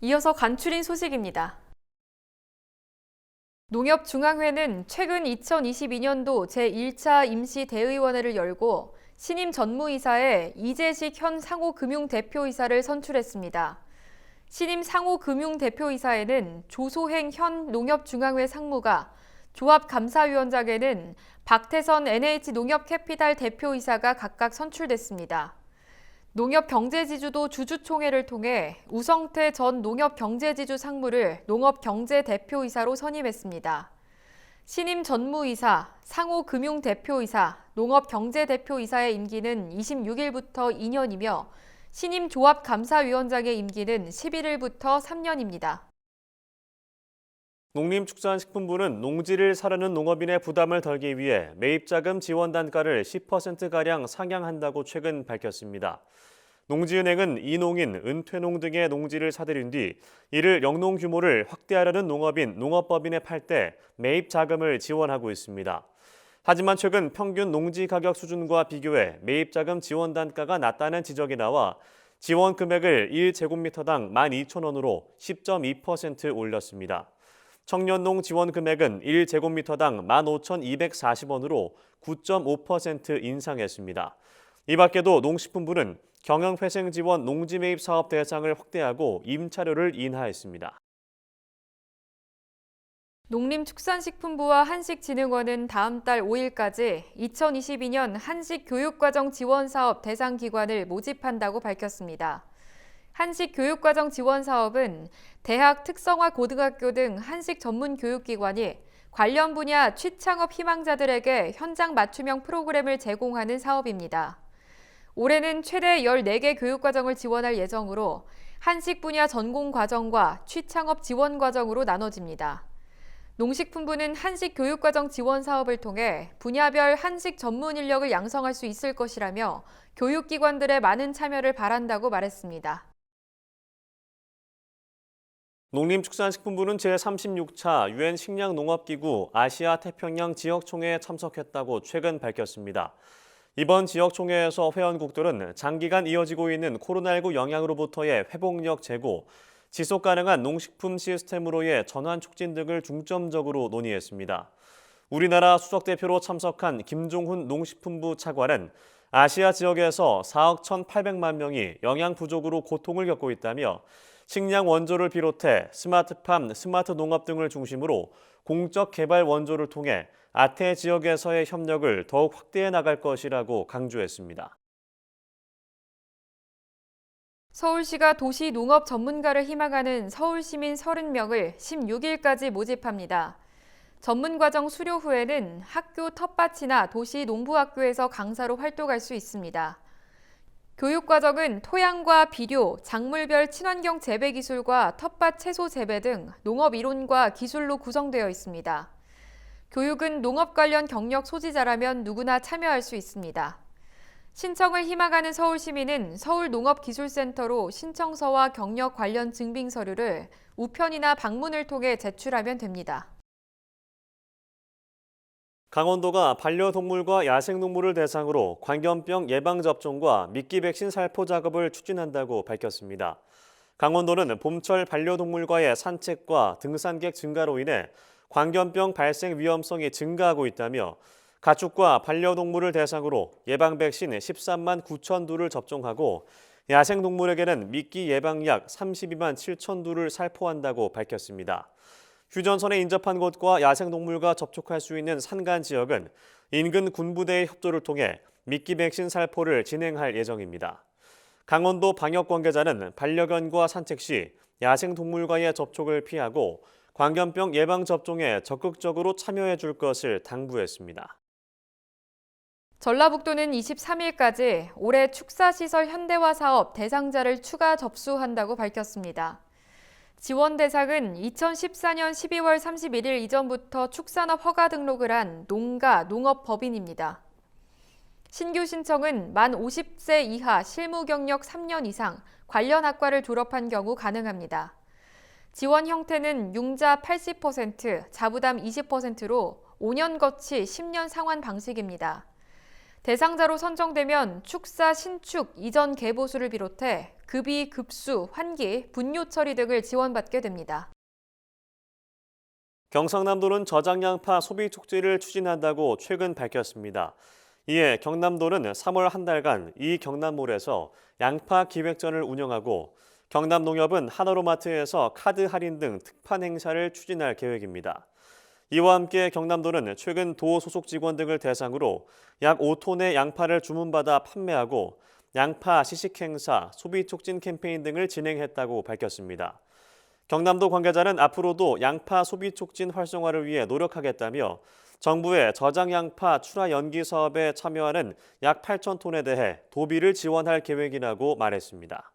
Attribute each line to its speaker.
Speaker 1: 이어서 간추린 소식입니다. 농협중앙회는 최근 2022년도 제1차 임시대의원회를 열고 신임 전무이사에 이재식 현 상호금융대표이사를 선출했습니다. 신임 상호금융대표이사에는 조소행 현 농협중앙회 상무가, 조합감사위원장에는 박태선 NH농협캐피탈 대표이사가 각각 선출됐습니다. 농협경제지주도 주주총회를 통해 우성태 전 농협경제지주 상무를 농업경제대표이사로 선임했습니다. 신임 전무이사, 상호금융대표이사, 농업경제대표이사의 임기는 26일부터 2년이며 신임 조합감사위원장의 임기는 11일부터 3년입니다.
Speaker 2: 농림축산식품부는 농지를 사려는 농업인의 부담을 덜기 위해 매입자금 지원 단가를 10%가량 상향한다고 최근 밝혔습니다. 농지은행은 이농인, 은퇴농 등의 농지를 사들인 뒤 이를 영농 규모를 확대하려는 농업인, 농업법인에 팔 때 매입 자금을 지원하고 있습니다. 하지만 최근 평균 농지 가격 수준과 비교해 매입자금 지원 단가가 낮다는 지적이 나와 지원 금액을 1제곱미터당 12,000원으로 10.2% 올렸습니다. 청년농 지원 금액은 1제곱미터당 15,240원으로 9.5% 인상했습니다. 이 밖에도 농식품부는 경영회생 지원 농지 매입 사업 대상을 확대하고 임차료를 인하했습니다.
Speaker 1: 농림축산식품부와 한식진흥원은 다음 달 5일까지 2022년 한식교육과정 지원사업 대상 기관을 모집한다고 밝혔습니다. 한식교육과정 지원사업은 대학, 특성화 고등학교 등 한식 전문 교육기관이 관련 분야 취창업 희망자들에게 현장 맞춤형 프로그램을 제공하는 사업입니다. 올해는 최대 14개 교육과정을 지원할 예정으로 한식 분야 전공과정과 취창업 지원과정으로 나눠집니다. 농식품부는 한식 교육과정 지원 사업을 통해 분야별 한식 전문 인력을 양성할 수 있을 것이라며 교육기관들의 많은 참여를 바란다고 말했습니다.
Speaker 2: 농림축산식품부는 제36차 유엔 식량농업기구 아시아 태평양 지역총회에 참석했다고 최근 밝혔습니다. 이번 지역총회에서 회원국들은 장기간 이어지고 있는 코로나19 영향으로부터의 회복력 제고, 지속가능한 농식품 시스템으로의 전환 촉진 등을 중점적으로 논의했습니다. 우리나라 수석대표로 참석한 김종훈 농식품부 차관은 아시아 지역에서 4억 1,800만 명이 영양 부족으로 고통을 겪고 있다며 식량 원조를 비롯해 스마트팜, 스마트 농업 등을 중심으로 공적 개발 원조를 통해 아태 지역에서의 협력을 더욱 확대해 나갈 것이라고 강조했습니다.
Speaker 1: 서울시가 도시 농업 전문가를 희망하는 서울시민 30명을 16일까지 모집합니다. 전문과정 수료 후에는 학교 텃밭이나 도시 농부학교에서 강사로 활동할 수 있습니다. 교육과정은 토양과 비료, 작물별 친환경 재배 기술과 텃밭 채소 재배 등 농업 이론과 기술로 구성되어 있습니다. 교육은 농업 관련 경력 소지자라면 누구나 참여할 수 있습니다. 신청을 희망하는 서울시민은 서울농업기술센터로 신청서와 경력 관련 증빙 서류를 우편이나 방문을 통해 제출하면 됩니다.
Speaker 2: 강원도가 반려동물과 야생동물을 대상으로 광견병 예방접종과 미끼 백신 살포 작업을 추진한다고 밝혔습니다. 강원도는 봄철 반려동물과의 산책과 등산객 증가로 인해 광견병 발생 위험성이 증가하고 있다며 가축과 반려동물을 대상으로 예방 백신 13만 9천 두를 접종하고 야생동물에게는 미끼 예방약 32만 7천 두를 살포한다고 밝혔습니다. 휴전선에 인접한 곳과 야생동물과 접촉할 수 있는 산간 지역은 인근 군부대의 협조를 통해 미끼 백신 살포를 진행할 예정입니다. 강원도 방역 관계자는 반려견과 산책 시 야생동물과의 접촉을 피하고 광견병 예방접종에 적극적으로 참여해 줄 것을 당부했습니다.
Speaker 1: 전라북도는 23일까지 올해 축사시설 현대화 사업 대상자를 추가 접수한다고 밝혔습니다. 지원 대상은 2014년 12월 31일 이전부터 축산업 허가 등록을 한 농가, 농업법인입니다. 신규 신청은 만 50세 이하 실무 경력 3년 이상 관련 학과를 졸업한 경우 가능합니다. 지원 형태는 융자 80%, 자부담 20%로 5년 거치 10년 상환 방식입니다. 대상자로 선정되면 축사 신축 이전 개보수를 비롯해 급이, 급수, 환기, 분뇨 처리 등을 지원받게 됩니다.
Speaker 2: 경상남도는 저장양파 소비 촉진을 추진한다고 최근 밝혔습니다. 이에 경남도는 3월 한 달간 이 경남몰에서 양파 기획전을 운영하고 경남농협은 하나로마트에서 카드 할인 등 특판 행사를 추진할 계획입니다. 이와 함께 경남도는 최근 도 소속 직원 등을 대상으로 약 5톤의 양파를 주문받아 판매하고 양파 시식 행사, 소비 촉진 캠페인 등을 진행했다고 밝혔습니다. 경남도 관계자는 앞으로도 양파 소비 촉진 활성화를 위해 노력하겠다며 정부의 저장 양파 출하 연기 사업에 참여하는 약 8천 톤에 대해 도비를 지원할 계획이라고 말했습니다.